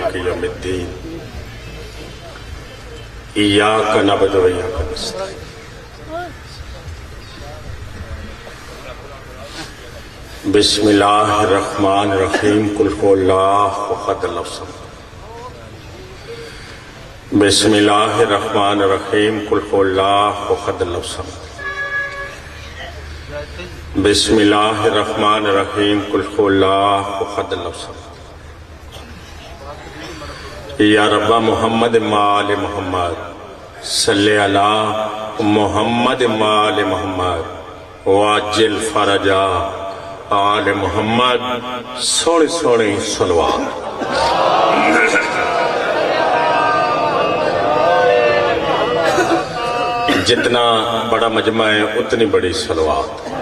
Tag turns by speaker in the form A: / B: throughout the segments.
A: مالک یوم الدین ایاک نعبد و ایاک نستعین بسم اللہ الرحمن الرحیم قل هو اللہ احد اللہ الصمد بسم اللہ الرحمن الرحیم قل هو اللہ احد اللہ الصمد بسم اللہ الرحمن الرحیم قل هو اللہ احد اللہ الصمد یا رب محمد مال محمد صلی علی محمد مال محمد واجل فرجا آل محمد سوڑی سوڑی صلوات جتنا بڑا مجمع ہے اتنی بڑی صلوات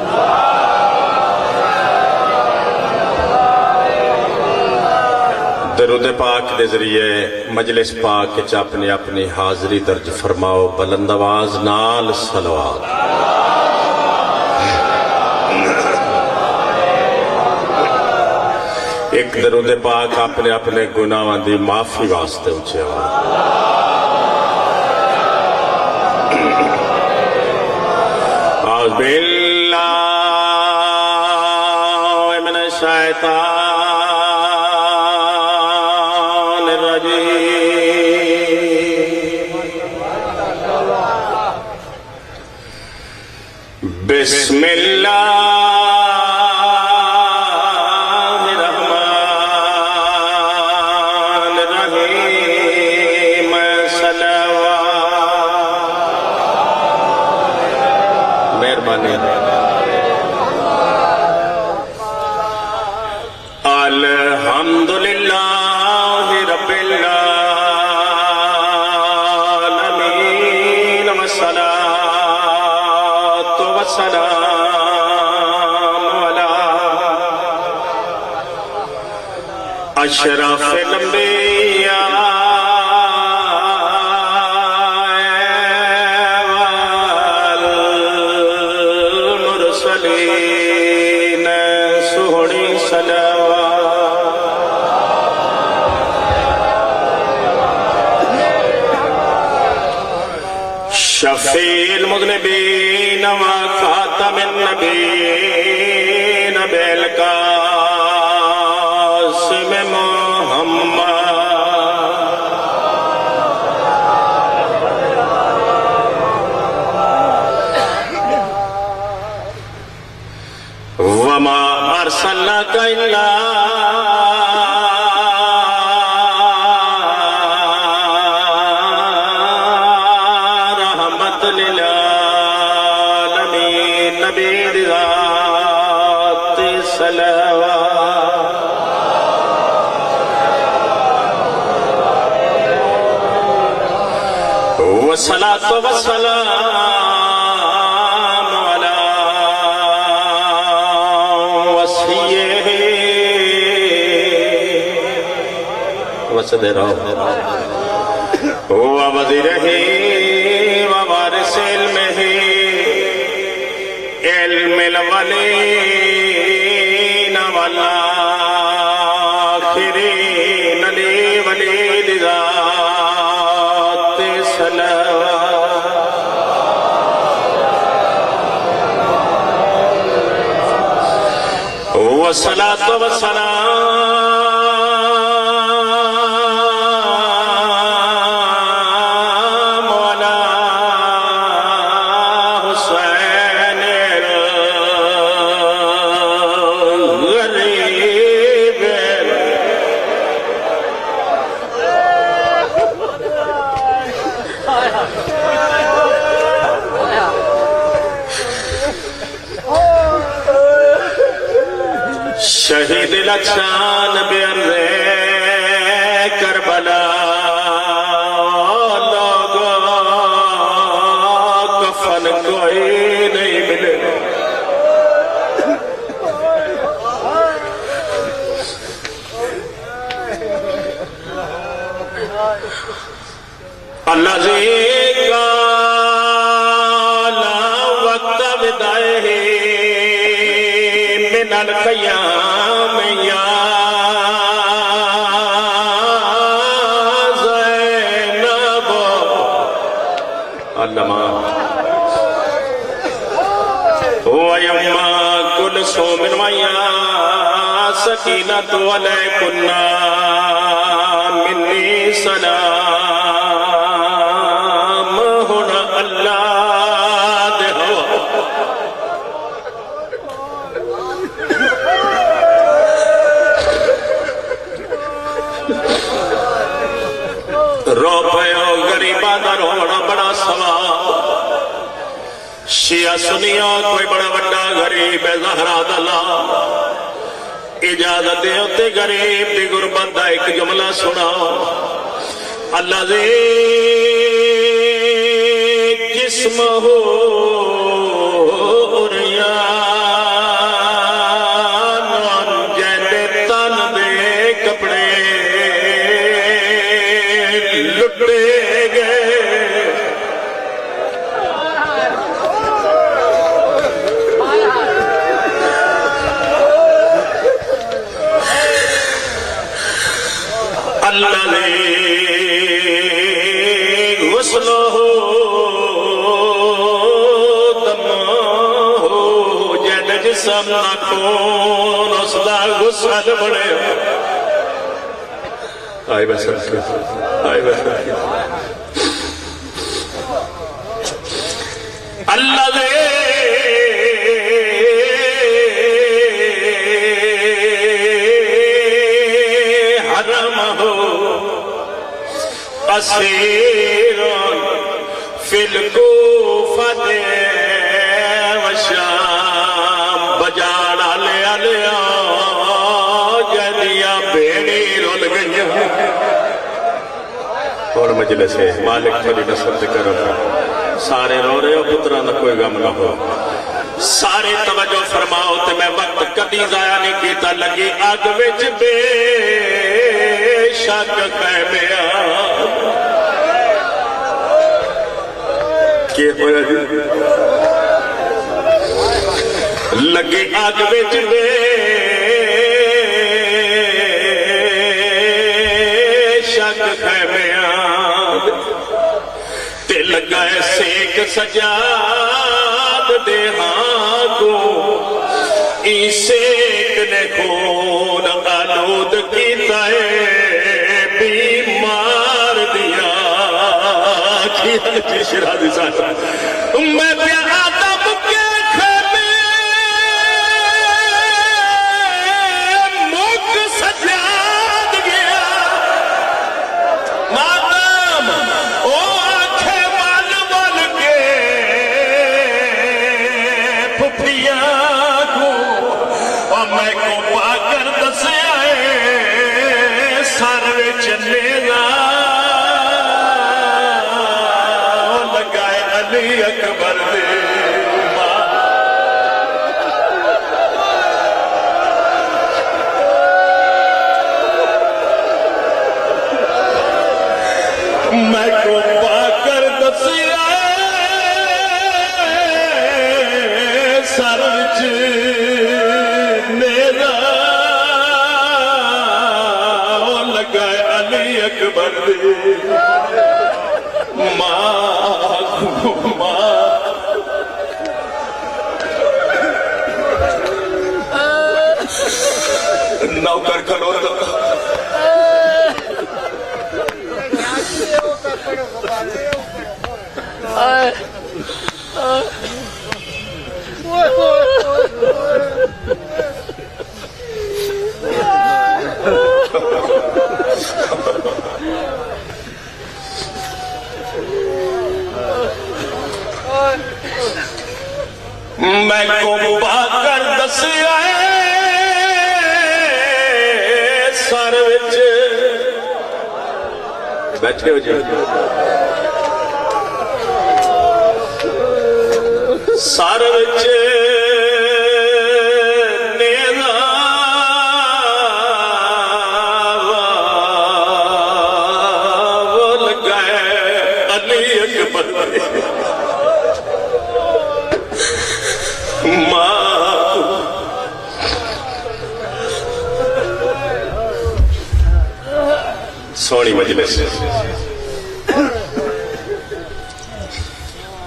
A: درود پاک دے ذریعے مجلس پاک چ اپنی اپنی حاضری درج فرماؤ بلند آواز نال صلوات ایک درود پاک اپنے اپنے گناہاں دی معافی واسطے اونچے آواز اعوذ باللہ من الشیطان الرجیم بسم اللہ الحمدللہ رب العالمین والصلاة والسلام علی اشرف الانبیاء شفیع المذنبین و خاتم النبیین بالقاسم محمد وما ارسلناک الا والصلاة والسلام على وصفيه وصدره ووزيره ووارث علمه علم الأولين والآخرين لولي ذات سلام والصلاة والسلام على حسين الغريب شہید لکشان بیر کربلا لوگوں کفن کوئی نہیں ملے اللہ کا وقت بدائے من القیام یا علما وَيَمَّا كُلْثُومٍ وَيَا سَكِينَةُ عَلَيْكُنَّا مِنِّي سَلَامٌ هُنَا اللہ دے ہوا رو پیو غریبہ دا رونا بڑا ثواب شیعہ سنیہ کوئی بڑا بڑا غریب ہے زہرا دلہ اجازت دے ہوتے غریب دی غربت دا ایک جملہ سنا اللہ دے جسم ہو ریان جیندے تن دے کپڑے لٹے گئے اللہ نے غسل ہو دم ہو جن جسم نہ کون اس دا غسل بڑے آئی بس آئی بس اللہ نے اسیرون فی الکوفہ وشام بجاڑا لیا لیا جدیا بیڑی رول گئیاں اور مجلس ہے مالک تھوڑی نصر ذکر رہا سارے رو رہے ہو پترہ نہ کوئی غم نہ ہو سارے توجہ فرماؤ تے میں وقت کبھی ضائع نہیں کیتا لگی آگ وچ بے شک قیمیا کہ ہویا جی لگی آگ وچ بے شک قیمیا تے لگا ہے سیک سجاد دے ہاں کو ای سیک نے خون آلود کیتا ہے بیمار دیا کی شرادی ساتھ میں پیارا دب کے خیمے مک سجاد گیا مادام او آنکھیں وال وال کے پھپھیاں کو اور میں کو پا کر دسے آئے سارے چلے گا لگائے علی اکبر دے میں کو پا کر دسے آئے سارے علی اکبر دے نوکر کھلو میں کو پا کر دس آئے سر وچ بیٹھے ہو جی سر وچ نیزا وہ لگائے علی اکبر سونی مجلس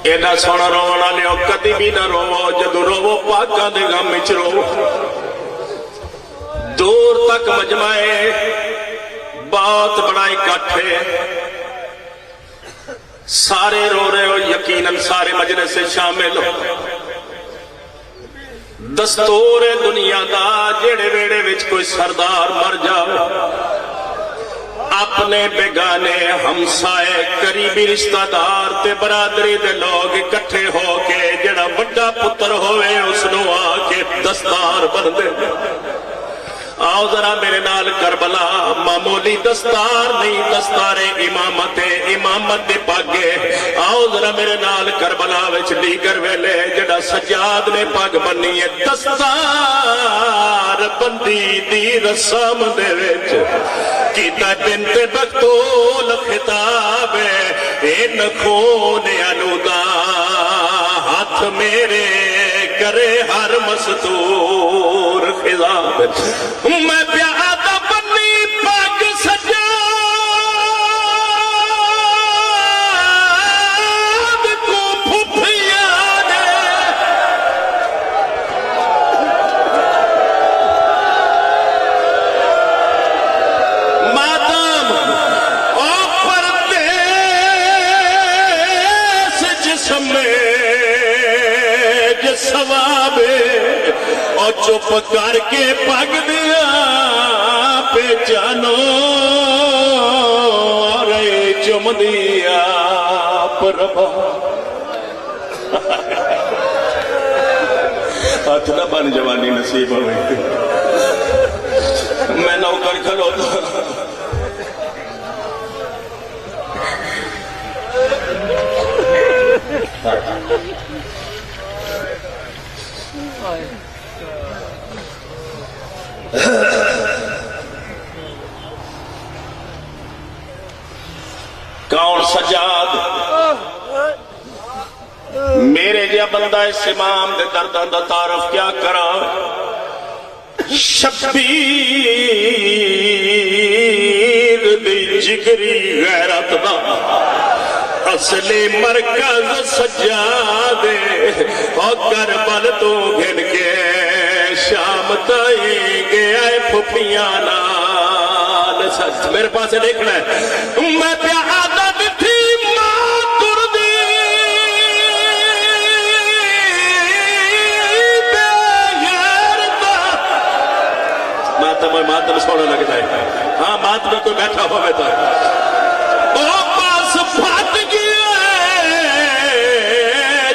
A: ایڈا سونا روون والے کدی بھی نہ روو جدو روو پاکاں دے غم وچ روو دور تک مجمعے بہت بڑا اکٹھے سارے رو رہے ہو یقیناً سارے مجلس سے شامل ہو دستور دنیا دا جیڑے ویڑے وچ کوئی سردار مر جاوے اپنے بیگانے ہمسائے قریبی رشتہ دار تے برادری دے لوگ اکٹھے ہو کے جڑا بڑا پتر ہوئے اس نو آ کے دستار بن دے آؤ ذرا میرے نال کربلا معمولی دستار نہیں دستار امامت دے پاگے آؤ ذرا میرے نال کربلا وچ دیگر ویلے جڑا سجاد نے پاگ بنی ہے دستار بندی دی رسم دے وچ کیتا بنت بختول خطاب ان خون انودا ہاتھ میرے کرے ہر مستور خضاب میں پیادہ بنی پاک سجاد کو پھپھیا دے ماتم او پردیس جسم میں ثواب اور چپ کر کے پگ دیا پہچانو اور چم دیا پربا ہاتھ نہ بن جوانی نصیب ہوئی میں نوکر کھلوتا کون سجاد میرے جا بندہ اس امام دے دردہ دا تعارف کیا کرا شبیر دی جگری غیرت دا اصلی مرکز سجادے اور کربل تو گھن کے شام تائی گیا پھپیاں نال سچ میرے پاس دیکھنا ہے میں پیادہ تھی ماں تر دی بے غیرتا ماتم سونا لگتا ہے ہاں ماتم میں کوئی بیٹھا ہوا بیتا ہے او پاس پھٹ گیا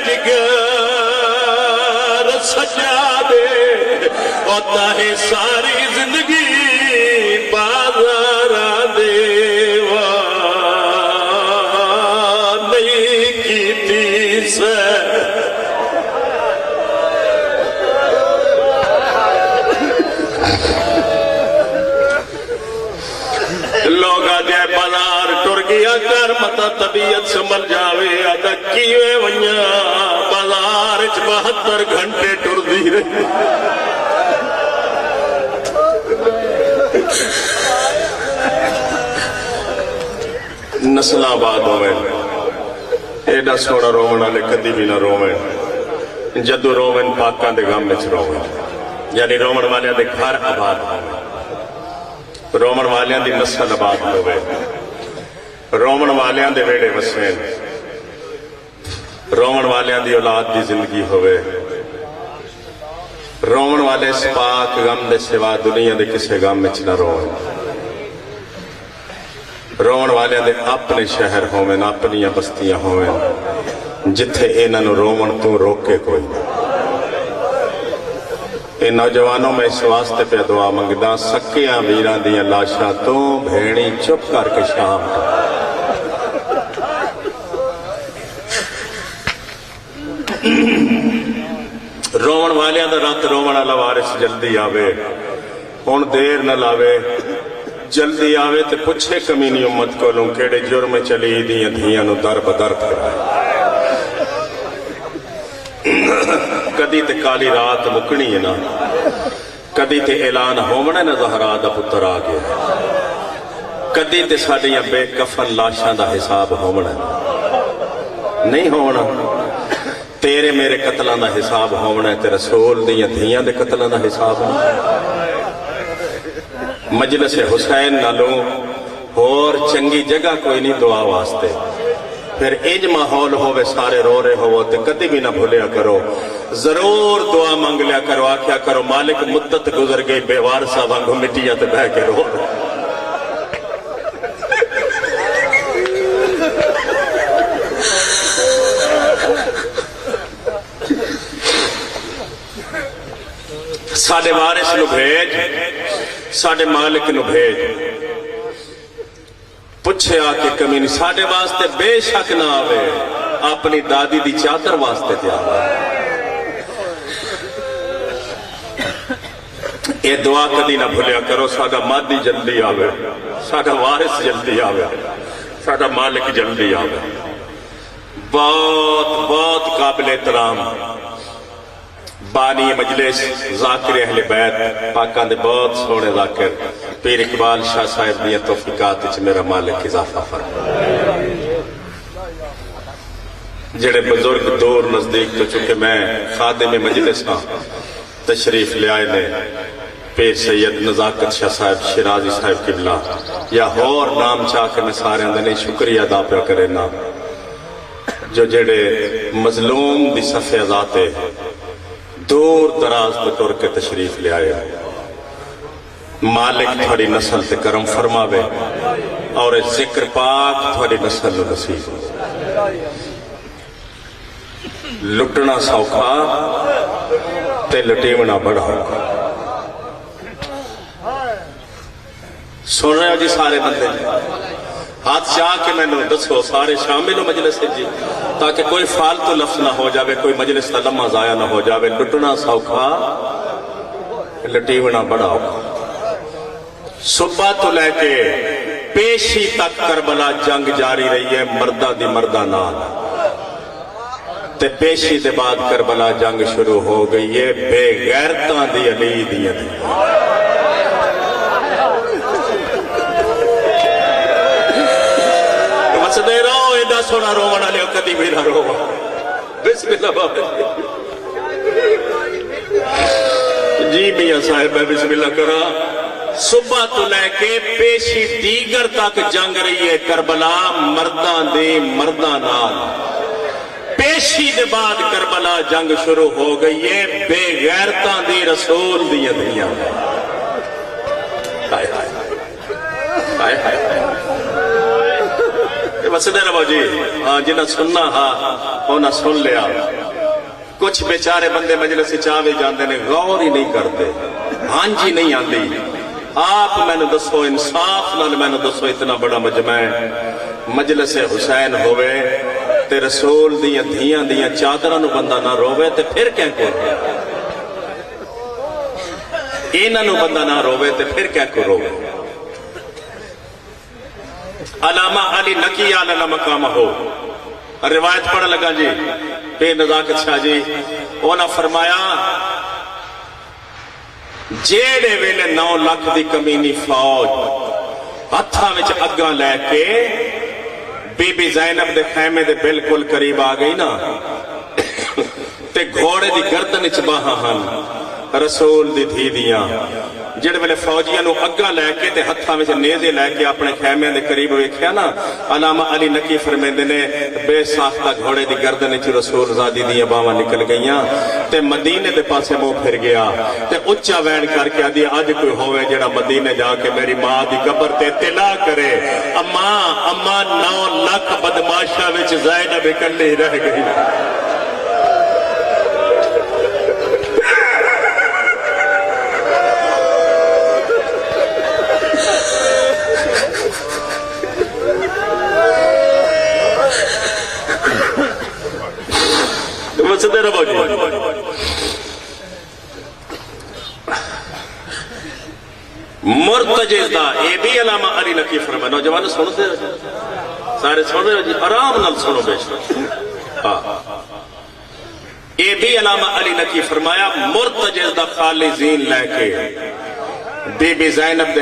A: جگر سجادے ہوتا ہے ساری زندگی بازار دیوان نہیں کی تیس لوگ آجائے بازار ٹر گیا کر متا طبیعت سمجھ جاوے آدھا کیوے ونیا بازار 72 گھنٹے ٹر دی رہے نسل آباد ہوئے ایڈا سونا رومن والے کدی بھی نہ رومن جدو رومن پاکاں دے غم وچ رومن یعنی رومن والے دے گھر آباد ہوئے رومن والے دی نسل آباد ہوئے رومن والے دے ویڑے وسین رومن والے دی اولاد دی زندگی ہوئے رومن والے اس پاک غم دے سوا دنیا دے کسے غم وچ نہ رومن رومن والے دے اپنے شہر ہومن اپنی بستیاں ہومن جتھے انہاں نو رومن تو روکے کوئی ان نوجوانوں میں اس واسطے پہ دعا منگدا سکیاں ویراں دیاں لاشاں تو بھیڑی چپ کر کے شام رومن والیاں دا رات رومن والا وارث جلدی آوے ہن دیر نہ لاوے جلدی آوے تے پوچھے کمینی امت کو لوں کیڑے جرم چلی دیاں دھیاں نو در بدر کرائے کدی تے کالی رات مکنی ہے نا کدی تے اعلان ہومنے نہ زہرا دا پتر آ گیا کدی تے ساڈیاں بے کفن لاشاں دا حساب ہومنا نہیں ہونا تیرے میرے قتلاں دا حساب ہونا ہے تے رسول دیاں دھیاں دے قتلاں دا حساب ہونا ہے۔ مجلس حسین نالوں اور چنگی جگہ کوئی نہیں دعا واسطے۔ پھر انج ماحول ہوئے سارے رو رہے ہو تے کدی بھی نہ بھولیا کرو، ضرور دعا مانگ لیا کرو، آکھیا کرو مالک مدت گزر گئی بے وارثہ وانگو مٹیاں تے بہ کے رو رہے۔ ساڑے وارث نو بھیج، ساڑے مالک نو بھیج، پوچھے آکے کمینی ساڑے واسطے بے شک نہ آوے، اپنی دادی دی چادر واسطے تے آوے۔ اے دعا کدی نہ بھولیا کرو، ساڑا مادی جلدی آوے، ساڑا وارث جلدی آوے، ساڑا مالک جلدی آوے۔ بہت بہت قابل احترام بانی مجلس ذاکر اہل بیت پاکاں دے بہت سونے ذاکر پیر اقبال شاہ صاحب دیاں توفیقات وچ میرا مالک اضافہ فرما، جڑے بزرگ دور نزدیک تو چونکہ میں خادم مجلس ہاں تشریف لے آئے نے، پیر سید نزاکت شاہ صاحب شیرازی صاحب قبلہ یا اور نام چاہ کے میں سارے اندنے شکریہ ادا پہ کرنا، جو جڑے مظلوم دی صفحہ ذاتے دور دراز بطور کے تشریف لے آئے۔ مالک تھوڑی نسل تے کرم فرماوے اور ذکر پاک تھوڑی نسل نو نصیب ہو۔ لٹنا سوکھا تے لٹیونا بڑا ہوگا۔ سن رہے ہو جی سارے بندے، ہاتھ چاہ کے میں نے دسو سارے شامل ہو مجلس جی، تاکہ کوئی فالتو لفظ نہ ہو جاوے، کوئی مجلس کا لمحہ ضائع نہ ہو جاوے۔ لٹنا سوکھا لٹیونا بڑا ہوگا۔ صبح تو لے کے پیشی تک کربلا جنگ جاری رہی ہے مردہ دی مردہ نال، تے پیشی دے بعد کربلا جنگ شروع ہو گئی ہے بے غیرتاں دی علی دیاں دی۔ مسدے رہو ایڈا سونا رومنا لے کدی بھی نہ رو۔ بسم اللہ بابا جی میاں صاحب میں بسم اللہ کرا۔ صبح تو لے کے پیشی دیگر تک جنگ رہی ہے کربلا مرداں دے مرداں نال، پیشی دے بعد کربلا جنگ شروع ہو گئی ہے بے غیرتاں دی رسول دیاں دھیاں۔ ہائے ہائے ہائے ہائے مسئلہ رہو جی، جنہیں سننا ہونا سن لیا۔ کچھ بیچارے بندے مجلس چاہوے جاندے نے غور ہی نہیں کرتے، ہاں جی نہیں آندی۔ آپ میں نے دسو انصاف نال میں نے دسو اتنا بڑا مجمع مجلس حسین ہوئے تے رسول دیاں دھیاں دیاں چادرانو بندہ نہ روے تے پھر کیا کو روے؟ اینانو بندہ نہ روے تے پھر کیا کو روے؟ علامہ علی نقی علیہ مقام ہو، روایت پڑھ لگا جی بے نزاکت شاہ جی، اونا فرمایا جیڑے ویلے 9 لاکھ دی کمینی فوج ہتھاں وچ اگاں لے کے بی بی زینب دے خیمے دے بالکل قریب آ گئی نا، تے گھوڑے دی گردن وچ باہاں ہن رسول دی دھی دیاں، جڑے ویلے فوجیاں نو اگاں لے کے تے ہتھاں وچ نیزے لے کے اپنے خیمے دے قریب ویکھیا نا، علامہ علی نقی فرمیندے نے بے ساختہ گھوڑے دی گردن وچ رسول زادی دیاں باواں نکل گئیاں، تے مدینے دے پاسے منہ پھر گیا تے اچا وین کر کے آدھی اج کوئی ہوئے جڑا مدینے جا کے میری ماں دی قبر تے اطلاع کرے، اماں 9 لاکھ بدماشاں وچ زینب اکلی رہ گئی۔ مرتجز دا اے بھی علامہ علی نقی فرمایا، نوجوان سنتے سارے سن رہے ہو جی، آرام نال سنو بے شک۔ اے بھی علامہ علی نقی فرمایا مرتجز دا خالی زین لے کے بی بی زینب دے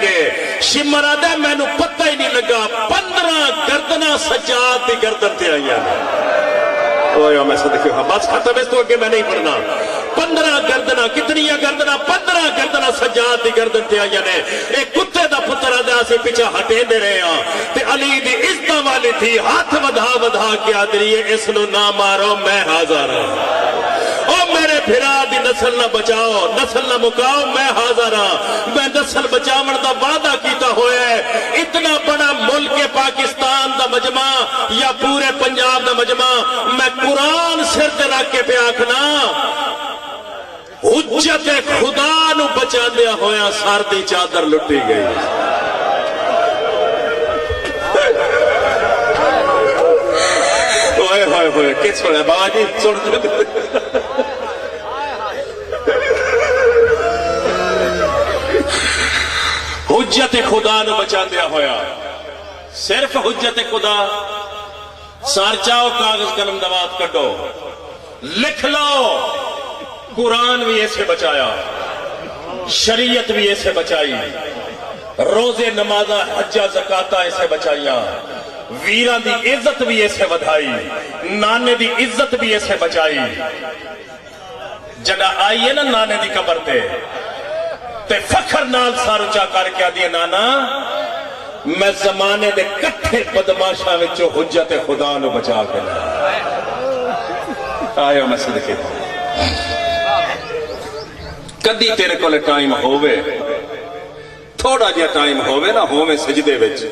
A: کے شمر آدھے مینو پتہ ہی نہیں لگا 15 گردناں سجاد دی گردن تے آئیاں میں صدقے ہاں بس ختم اس تو اگے میں نہیں پڑھنا 15 گردناں کتنی گردناں 15 گردناں سجاد دی گردن تے آئیاں نے ایک کتے دا پتر آدھے آسے پیچھے ہٹے دے رہے ہیں تے علی دی عزت والی تھی ہاتھ ودھا کے آدری ہے اس نو نہ مارو میں حاضر ہوں او میرے بھرا دی نسل نہ بچاؤ نسل نہ مکاؤ میں حاضر ہوں میں نسل بچاون دا وعدہ کیتا ہویا ہے اتنا بڑا ملک پاکستان دا مجمع یا پورے پنجاب دا مجمع میں قرآن سر تے رکھ کے پہ آکھنا حجت خدا نو بچا دیا ہویا سار دی چادر لٹی گئی ہوئے ہوئے ہوئے کس پڑھے بابا جی سن حجت خدا نو بچا دیا ہویا صرف حجت خدا سار چاہو کاغذ قلم دوات کٹو لکھ لو قرآن بھی ایسے بچایا شریعت بھی ایسے بچائی روزے نمازہ حجہ زکاتہ ایسے بچائیاں ویران دی عزت بھی ایسے بدھائی نانے دی عزت بھی ایسے بچائی جگہ آئیے نا نانے دی قبر تے فخر نال سارچا کر کے آدھی نانا میں زمانے دے کٹھے بدماشاں وچوں حجت خدا نو بچا کے آئے میں صدقے کدی تیرے کو لے ٹائم ہووے تھوڑا جیا ٹائم ہووے نا ہووے سجدے وچ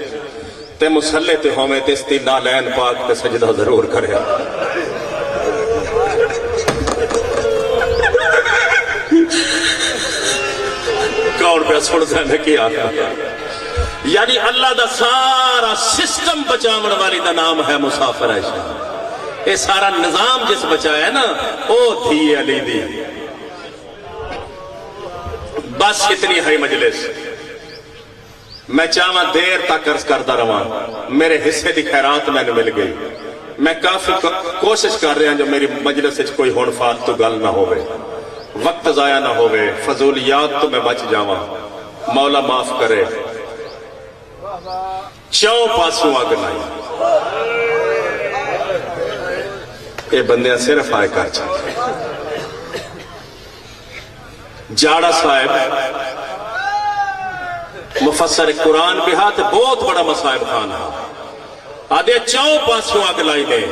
A: تے مسلے تے ہووے تے استنالین پاک تے سجدہ ضرور کرے کون پہ سڑتا ہے کیا یعنی اللہ دا سارا سسٹم بچاون والی دا نام ہے مسافر عائشہ یہ سارا نظام جس بچایا ہے نا او تھی علی دی بس اتنی ہے مجلس میں چاہاں دیر تک عرض کرتا رہا میرے حصے دی خیرات میں نے مل گئی میں کافی کوشش کر رہا ہوں جو میری مجلس وچ کوئی ہون فالتو گل نہ ہوئے وقت ضائع نہ ہوئے فضولیات تو میں بچ جاواں مولا معاف کرے چوں پاسوں آگ لائی یہ بندیاں صرف آئے کر چاہتے جاڑا صاحب مفسر قرآن بھی ہاتھ بہت بڑا مصائب خان ہے آدھے چوں پاسوں آگ لائی لے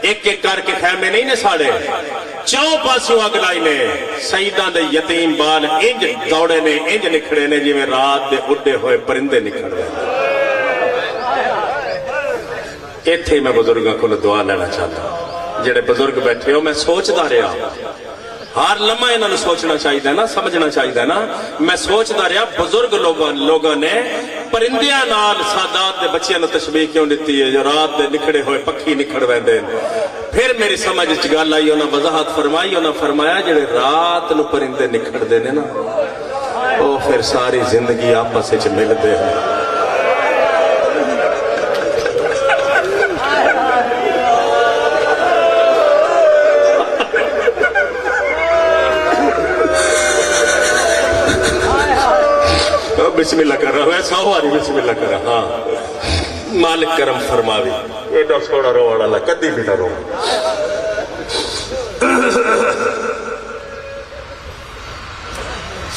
A: ایک ایک کر کے خیمے نہیں نے ساڑے چوں پاسوں آگ لائی لے سیدان دے یتیم بال انج دوڑے نے انج نکھڑے نے جی میں رات دے اڈے ہوئے پرندے نکھڑ رہے ایتھے میں بزرگاں کو دعا لینا چاہتا ہوں جڑے بزرگ بیٹھے ہو میں سوچتا رہا ہر لمحہ انہوں نے سوچنا چاہیے نا سمجھنا چاہیے نا میں سوچتا رہا بزرگ لوگوں نے پرندیاں نال سادات دے بچیاں نے تشبیہ کیوں دیتی ہے جو رات دے نکھڑے ہوئے پکھی نکھڑ ویندے پھر میری سمجھ گل آئی انہوں نے وضاحت فرمائی انہوں نے فرمایا جڑے رات نو پرندے نکھڑ دے نا وہ پھر ساری زندگی آپس وچ ملدے ہیں بسم اللہ کر رہا ہے سواری بسم اللہ کر رہا ہاں مالک کرم فرماوی ایڈا سوڑا رو والا کدی بھی نہ رو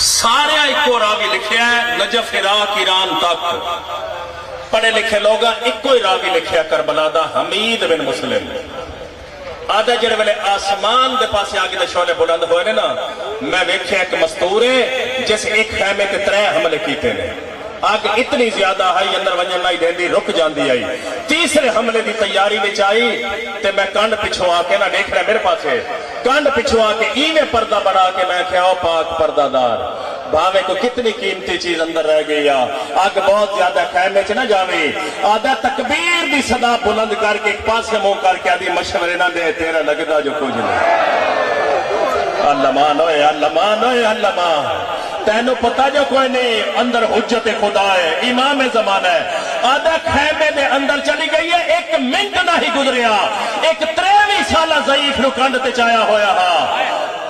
A: سارے ایک کو راوی لکھے ہیں نجف عراق ایران تک پڑھے لکھے لوگا ایک کوئی راوی لکھے کربلا دا حمید بن مسلم آدھا جڑے والے آسمان دے پاسے آگے دے شعلے بلند ہوئے نا میں ویکھے ایک مستور ہے جیسے ایک خیمے تے 3 حملے کیتے نے آگ اتنی زیادہ آئی اندر ونجن لائی دیندی رک جاندی آئی تیسرے حملے دی تیاری وچ آئی تے میں کانڈ پچھو آ کے نہ دیکھ رہا میرے پاسے کانڈ پچھو آ کے ایویں پردہ بنا کے میں کہا پاک پردہ دار بھاوے کو کتنی قیمتی چیز اندر رہ گئی آگ بہت زیادہ خیمے چ نہ جاوی آدھا تکبیر دی صدا بلند کر کے ایک پاس سے منہ کر کے آدھی مشورے نہ دے تیرا لگدا جو کچھ نہیں اللہ مان ہوئے اللہ مان ہوئے اللہ مان تینوں پتا جو کوئی نہیں اندر حجت خدا ہے امام زمانہ ہے آدھا خیمے دے اندر چلی گئی ہے 1 منٹ نہ ہی گزریا ایک 23 سالہ ضعیف نو کنڈ تے چایا ہویا ہاں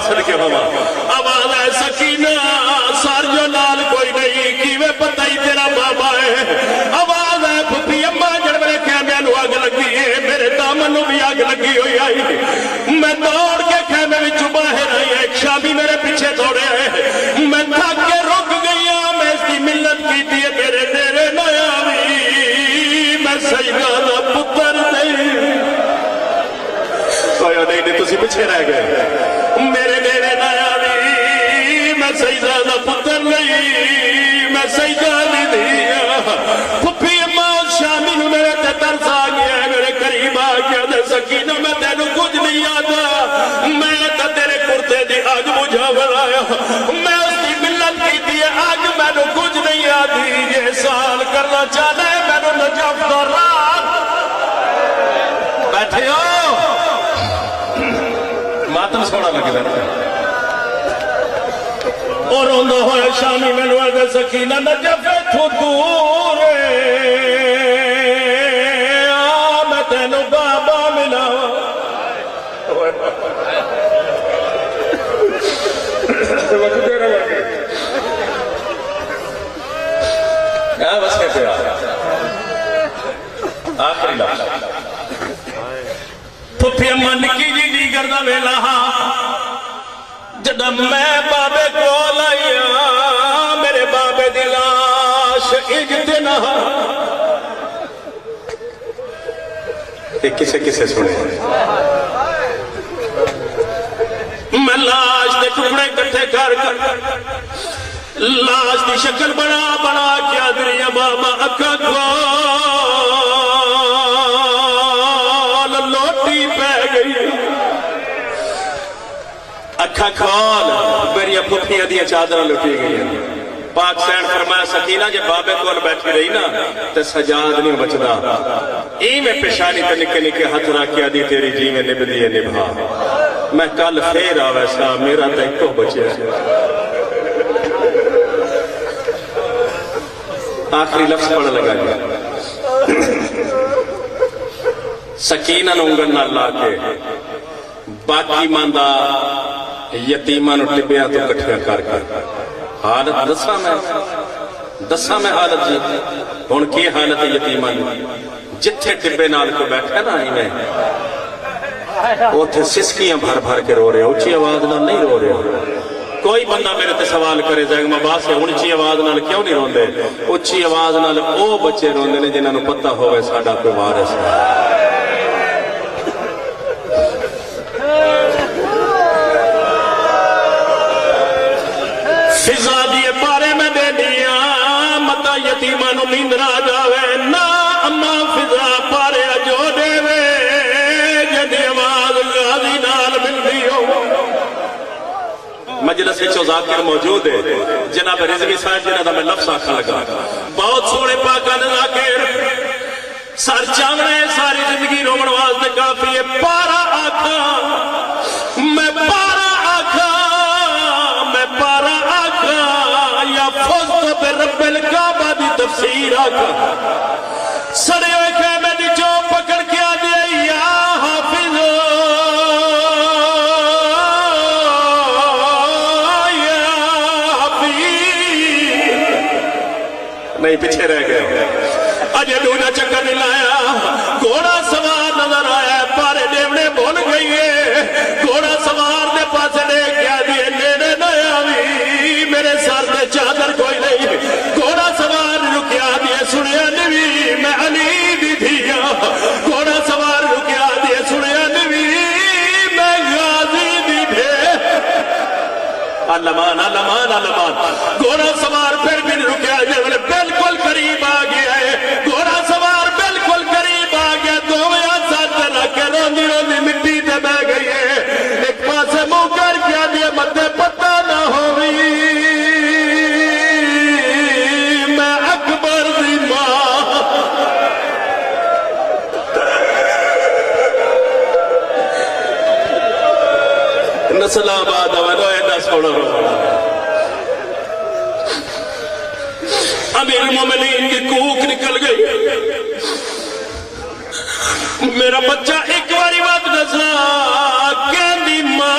A: میں صدقے ہوا آواز ہے سکینہ ساریوں نال کوئی نہیں کیویں پتہ ہی تیرا بابا ہے آواز ہے پھپھی اماں جڑ میرے خیمے نو اگ لگی ہے میرے دامن نو بھی اگ لگی ہوئی آئی میں دوڑ کے خیمے وچوں باہر آئی ایک شامی میرے پیچھے دوڑے آئے میں تھک کے رک گئی ہوں میں اس کی ملت کی ہے میرے نیڑے نہ آوی میں سیدہ دا پتر نہیں کوئی نہیں تسی پیچھے رہ گئے میرے نیڑے نہ آوی میں سیدہ دا پتر نہیں میں سیدہ دی دیا پھپھی اماں شامی نو میرے تے ترس آ گیا میرے قریب آ گیا دے سکینہ میں تینوں کچھ نہیں آتا میں تا تیرے کرتے دی آگ مجھا بلایا میں اس کی ملت کی دی آگ میں نو کچھ نہیں آتی یہ سال کرنا چاہنا ہے میں نو نجف دا رات بیٹھے ہو ماتم سوڑا لگے بیٹھے اور روندہ ہویا شامی میں نو اگر سکینہ نجف تو دور میں تینو بابا ملا بس کہتے آخری لفظ پھپھی اماں نکی جی دی کردہ ویلا جدہ میں بابے کو لائیا میرے بابے دی لاش اجتنا ایک کسے سنے میں لاش دے ٹکڑے کٹھے کر لاش دی شکل بنا کیا دریا بابا اکا کھول لوٹی پہ گئی اکھا کھول میری پھپھیاں دیا چادر لوٹی گئی پاک سین فرمایا سکینہ جب بابے کول بیٹھی رہی نا تے سجاد نہیں بچدا ای میں پیشانی تے نکے نکے ہاتھ رکھیا دی تیری جی میں نب دیے نبھا میں کل پھر آ ویسا میرا تے کو بچے آخری لفظ پڑھ لگا گیا سکینہ نونگن نہ لا کے باقی ماندہ یتیمہ نو ٹبیا تو کٹھیا کر حالت دسا میں حالت جی ہون کی حالت یتیمہ نو جتھے ٹبے نال کو بیٹھا نا ہی میں وہ تھے سسکیاں بھر بھر کے رو رہے اونچی آواز نہ نہیں رو رہے کوئی بندہ میرے تے سوال کرے جائے گا باس ہے اونچی آواز نال کیوں نہیں روندے اونچی آواز نال او بچے روندے نے جنہاں نو پتہ ہوئے ساڈا کوئی وارث ہے فضا دیے پارے میں دے دیا متا یتیمہ نو نیند نہ جاوے نا اما فضا پارے جو دے وے جدی آواز غازی نال ملدی ہو مجلس وچ ذاکر موجود ہے جناب رضوی صاحب جنہاں دا میں لفظ آکھن لگا بہت سونے پاکاں نے ذاکر سر چاونے ساری زندگی رومن واسطے کافی ہے پارا آکھاں میں پارا آکھاں یا فزت برب الکعبہ دی تفسیر آکھاں سڑے ہوئے خیمے دی جو پکڑ کے آ دیا یا حافظ نہیں پیچھے رہ گئے اجے ڈونا چکر نہیں لایا گھوڑا سوار نظر آیا پارے ڈیونے بھول گئی ہے گھوڑا سوار دے پاس لے کیا دیے نیڑے نہ آوی میرے سر دے چادر کوئی نہیں گھوڑا سوار رکیا دیے سنیا نوی میں علی دی دیا گھوڑا سوار رکیا دیے سنیا نوی میں غازی دی دے علمان علمان علمان گھوڑا سوار پھر بھی رکیا دیے بالکل قریب آ گیا ہے گھوڑا سوار بالکل قریب آ گیا دو ہاتھ ساتھ رکھ کے روندی روندی مٹی تے بہ گئی ہے ایک پاسے منہ کر کیا دیے متے پتہ نہ ہوئی میں اکبر دی ماں نسل آباد ونوئے دس پڑھو امیر المومنین کی کوک نکل گئی میرا بچہ ایک باری بات نسا کہندی ماں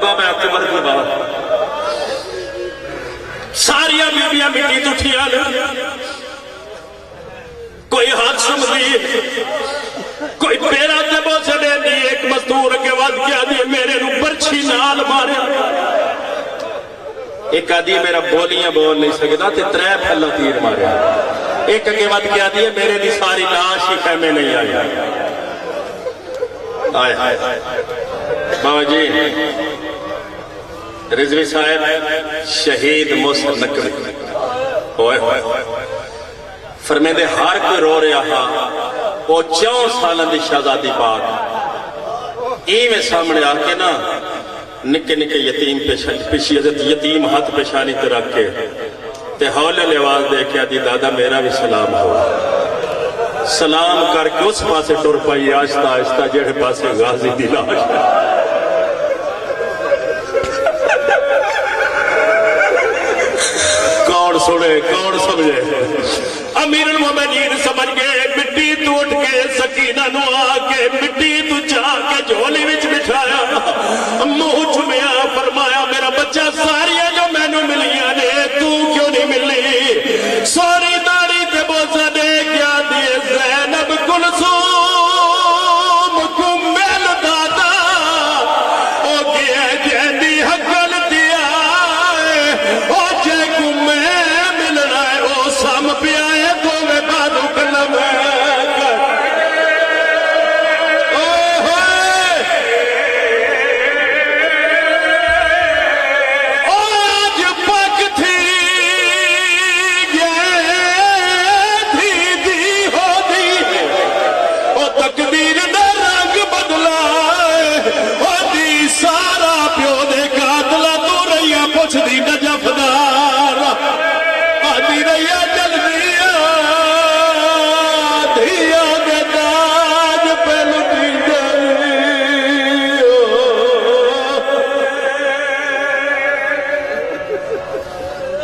A: بابا میں اکبر خدا ساریا بیبیاں مٹی اٹھیا کوئی ہاتھ سمجھی کوئی پیرا تے بوسے دے دی ایک مزدور کے وقت کیا دی میرے نو برچھی نال مارے ایک آدھی میرا بولیاں بول نہیں سکتا تے ترے پھلا تیر مارے ایک کے وقت کیا دی میرے دی ساری لاش ہی خیمے نہیں آئی آئے بابا جی رضوی صاحب شہید موسیٰ نکر ہوئے فرمیدے ہر کوئی رو رہا ہاں وہ 4 سالہ دی شہزادی پاک میں سامنے آکے نا نکے نکے یتیم پیشی یتیم ہاتھ پیشانی تے رکھ کے تے ہولے لواز دے کے دی دادا میرا بھی سلام ہو سلام کر کے اس پاسے ٹر پائی آہستہ آہستہ جڑے پاسے غازی دی لاش کون سنے کون سمجھے امیر المومنین سمجھ گئے مٹی تو اٹھ کے سکینہ نو آکے مٹی تو چاہ کے جھولی وچ بٹھایا منہ چمیا فرمایا میرا بچہ ساریاں جو میں نو ملیاں نے تو کیوں نہیں ملی سوری داری تے بوسا دے کیا دیے زینب کلثوم کو مل دادا او گیا جہدی حقل دیا او جے کو میں ملنا ہے او سام پیا ہے تو میں بادو کلم